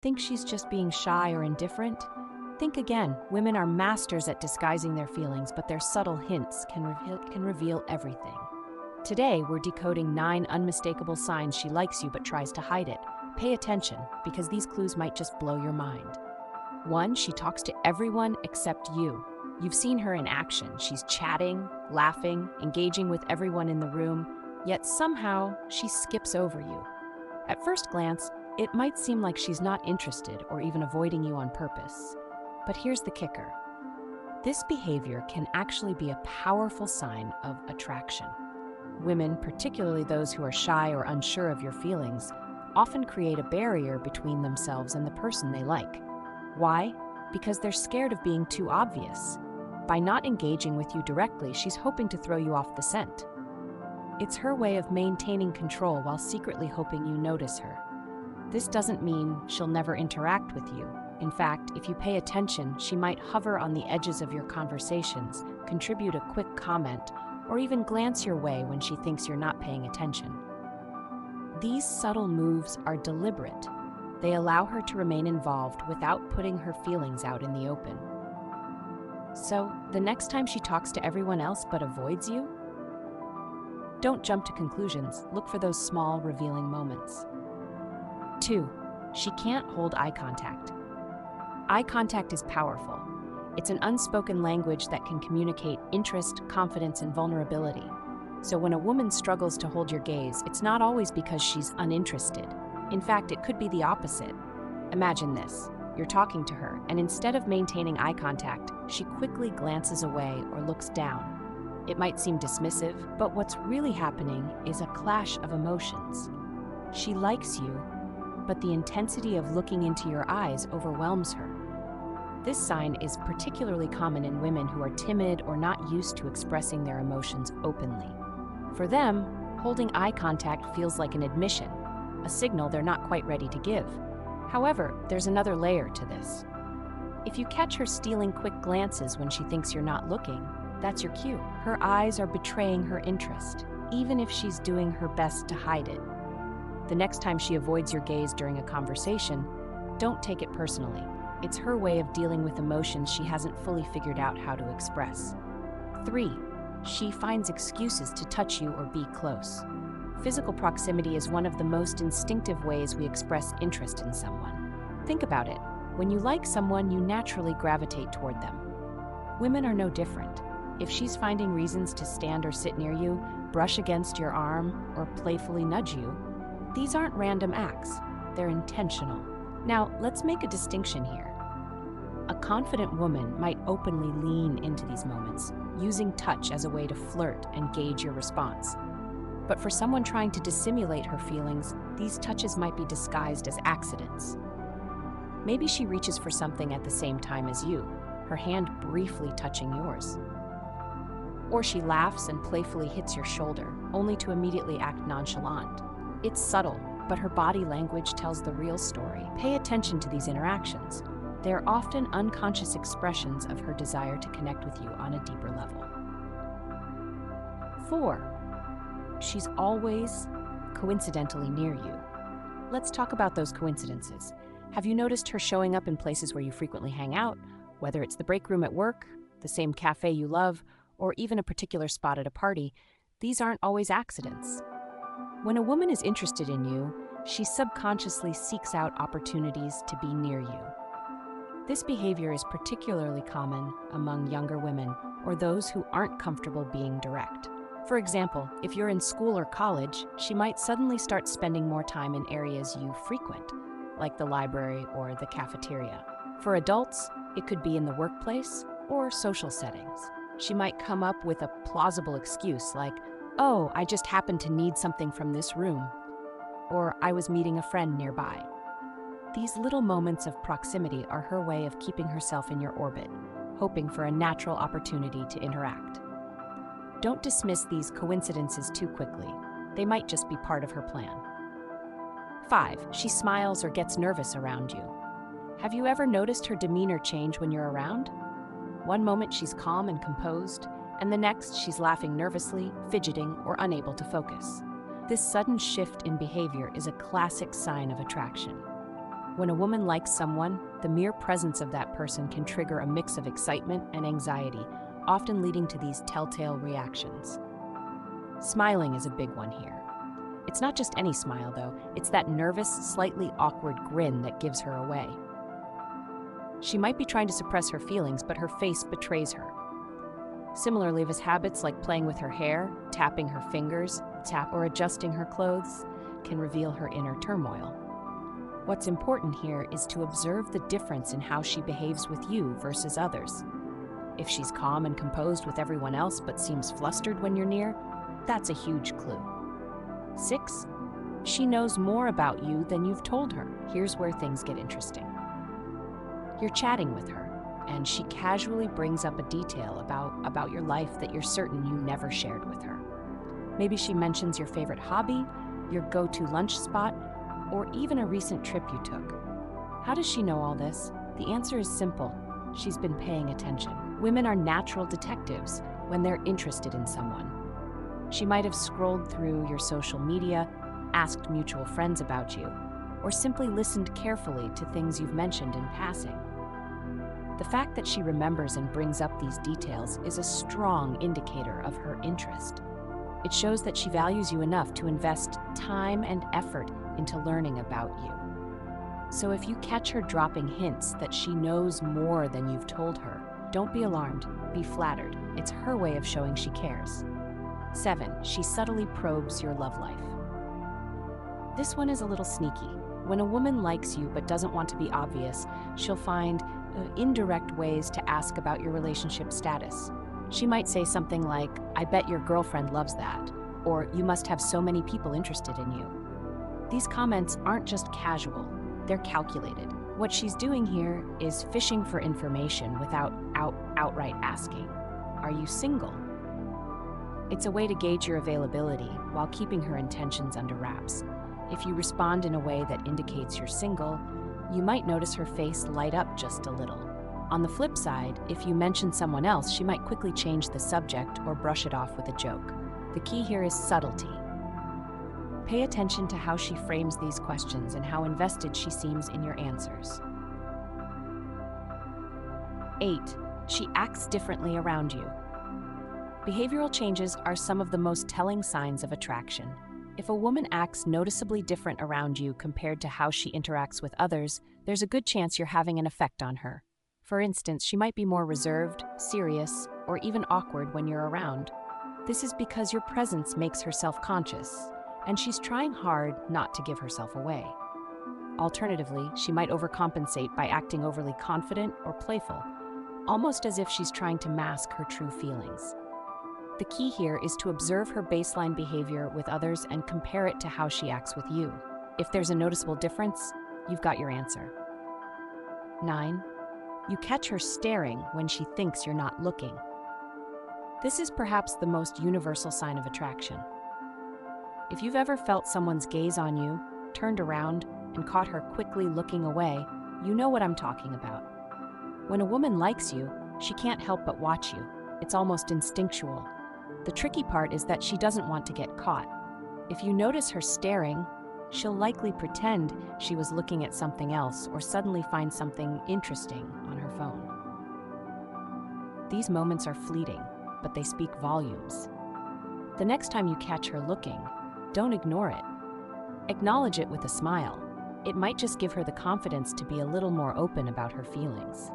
Think she's just being shy or indifferent? Think again. Women are masters at disguising their feelings, but their subtle hints can reveal everything. Today, we're decoding 9 unmistakable signs she likes you but tries to hide it. Pay attention, because these clues might just blow your mind. 1. She talks to everyone except you. You've seen her in action. She's chatting, laughing, engaging with everyone in the room, yet somehow she skips over you. At first glance, it might seem like she's not interested or even avoiding you on purpose. But here's the kicker. This behavior can actually be a powerful sign of attraction. Women, particularly those who are shy or unsure of your feelings, often create a barrier between themselves and the person they like. Why? Because they're scared of being too obvious. By not engaging with you directly, she's hoping to throw you off the scent. It's her way of maintaining control while secretly hoping you notice her. This doesn't mean she'll never interact with you. In fact, if you pay attention, she might hover on the edges of your conversations, contribute a quick comment, or even glance your way when she thinks you're not paying attention. These subtle moves are deliberate. They allow her to remain involved without putting her feelings out in the open. So, the next time she talks to everyone else but avoids you, don't jump to conclusions. Look for those small, revealing moments. 2. She can't hold eye contact. Eye contact is powerful. It's an unspoken language that can communicate interest, confidence, and vulnerability. So when a woman struggles to hold your gaze, it's not always because she's uninterested. In fact, it could be the opposite. Imagine this. You're talking to her, and instead of maintaining eye contact, she quickly glances away or looks down. It might seem dismissive, but what's really happening is a clash of emotions. She likes you, but the intensity of looking into your eyes overwhelms her. This sign is particularly common in women who are timid or not used to expressing their emotions openly. For them, holding eye contact feels like an admission, a signal they're not quite ready to give. However, there's another layer to this. If you catch her stealing quick glances when she thinks you're not looking, that's your cue. Her eyes are betraying her interest, even if she's doing her best to hide it. The next time she avoids your gaze during a conversation, don't take it personally. It's her way of dealing with emotions she hasn't fully figured out how to express. 3. She finds excuses to touch you or be close. Physical proximity is one of the most instinctive ways we express interest in someone. Think about it. When you like someone, you naturally gravitate toward them. Women are no different. If she's finding reasons to stand or sit near you, brush against your arm, or playfully nudge you, these aren't random acts. They're intentional. Now, let's make a distinction here. A confident woman might openly lean into these moments, using touch as a way to flirt and gauge your response. But for someone trying to dissimulate her feelings, these touches might be disguised as accidents. Maybe she reaches for something at the same time as you, her hand briefly touching yours. Or she laughs and playfully hits your shoulder, only to immediately act nonchalant. It's subtle, but her body language tells the real story. Pay attention to these interactions. They are often unconscious expressions of her desire to connect with you on a deeper level. 4. She's always coincidentally near you. Let's talk about those coincidences. Have you noticed her showing up in places where you frequently hang out, whether it's the break room at work, the same cafe you love, or even a particular spot at a party? These aren't always accidents. When a woman is interested in you, she subconsciously seeks out opportunities to be near you. This behavior is particularly common among younger women or those who aren't comfortable being direct. For example, if you're in school or college, she might suddenly start spending more time in areas you frequent, like the library or the cafeteria. For adults, it could be in the workplace or social settings. She might come up with a plausible excuse like, "Oh, I just happened to need something from this room," or "I was meeting a friend nearby." These little moments of proximity are her way of keeping herself in your orbit, hoping for a natural opportunity to interact. Don't dismiss these coincidences too quickly. They might just be part of her plan. 5. She smiles or gets nervous around you. Have you ever noticed her demeanor change when you're around? One moment she's calm and composed, and the next she's laughing nervously, fidgeting, or unable to focus. This sudden shift in behavior is a classic sign of attraction. When a woman likes someone, the mere presence of that person can trigger a mix of excitement and anxiety, often leading to these telltale reactions. Smiling is a big one here. It's not just any smile, though. It's that nervous, slightly awkward grin that gives her away. She might be trying to suppress her feelings, but her face betrays her. Similarly, Va's habits like playing with her hair, tapping her fingers, or adjusting her clothes can reveal her inner turmoil. What's important here is to observe the difference in how she behaves with you versus others. If she's calm and composed with everyone else but seems flustered when you're near, that's a huge clue. 6. She knows more about you than you've told her. Here's where things get interesting. You're chatting with her, and she casually brings up a detail about your life that you're certain you never shared with her. Maybe she mentions your favorite hobby, your go-to lunch spot, or even a recent trip you took. How does she know all this? The answer is simple. She's been paying attention. Women are natural detectives when they're interested in someone. She might have scrolled through your social media, asked mutual friends about you, or simply listened carefully to things you've mentioned in passing. The fact that she remembers and brings up these details is a strong indicator of her interest. It shows that she values you enough to invest time and effort into learning about you. So if you catch her dropping hints that she knows more than you've told her, don't be alarmed, be flattered. It's her way of showing she cares. 7. She subtly probes your love life. This one is a little sneaky. When a woman likes you but doesn't want to be obvious, she'll find indirect ways to ask about your relationship status. She might say something like, "I bet your girlfriend loves that," or "You must have so many people interested in you." These comments aren't just casual, they're calculated. What she's doing here is fishing for information without outright asking, "Are you single?" It's a way to gauge your availability while keeping her intentions under wraps. If you respond in a way that indicates you're single, you might notice her face light up just a little. On the flip side, if you mention someone else, she might quickly change the subject or brush it off with a joke. The key here is subtlety. Pay attention to how she frames these questions and how invested she seems in your answers. 8. She acts differently around you. Behavioral changes are some of the most telling signs of attraction. If a woman acts noticeably different around you compared to how she interacts with others, there's a good chance you're having an effect on her. For instance, she might be more reserved, serious, or even awkward when you're around. This is because your presence makes her self-conscious, and she's trying hard not to give herself away. Alternatively, she might overcompensate by acting overly confident or playful, almost as if she's trying to mask her true feelings. The key here is to observe her baseline behavior with others and compare it to how she acts with you. If there's a noticeable difference, you've got your answer. 9. You catch her staring when she thinks you're not looking. This is perhaps the most universal sign of attraction. If you've ever felt someone's gaze on you, turned around, and caught her quickly looking away, you know what I'm talking about. When a woman likes you, she can't help but watch you. It's almost instinctual. The tricky part is that she doesn't want to get caught. If you notice her staring, she'll likely pretend she was looking at something else or suddenly find something interesting on her phone. These moments are fleeting, but they speak volumes. The next time you catch her looking, don't ignore it. Acknowledge it with a smile. It might just give her the confidence to be a little more open about her feelings.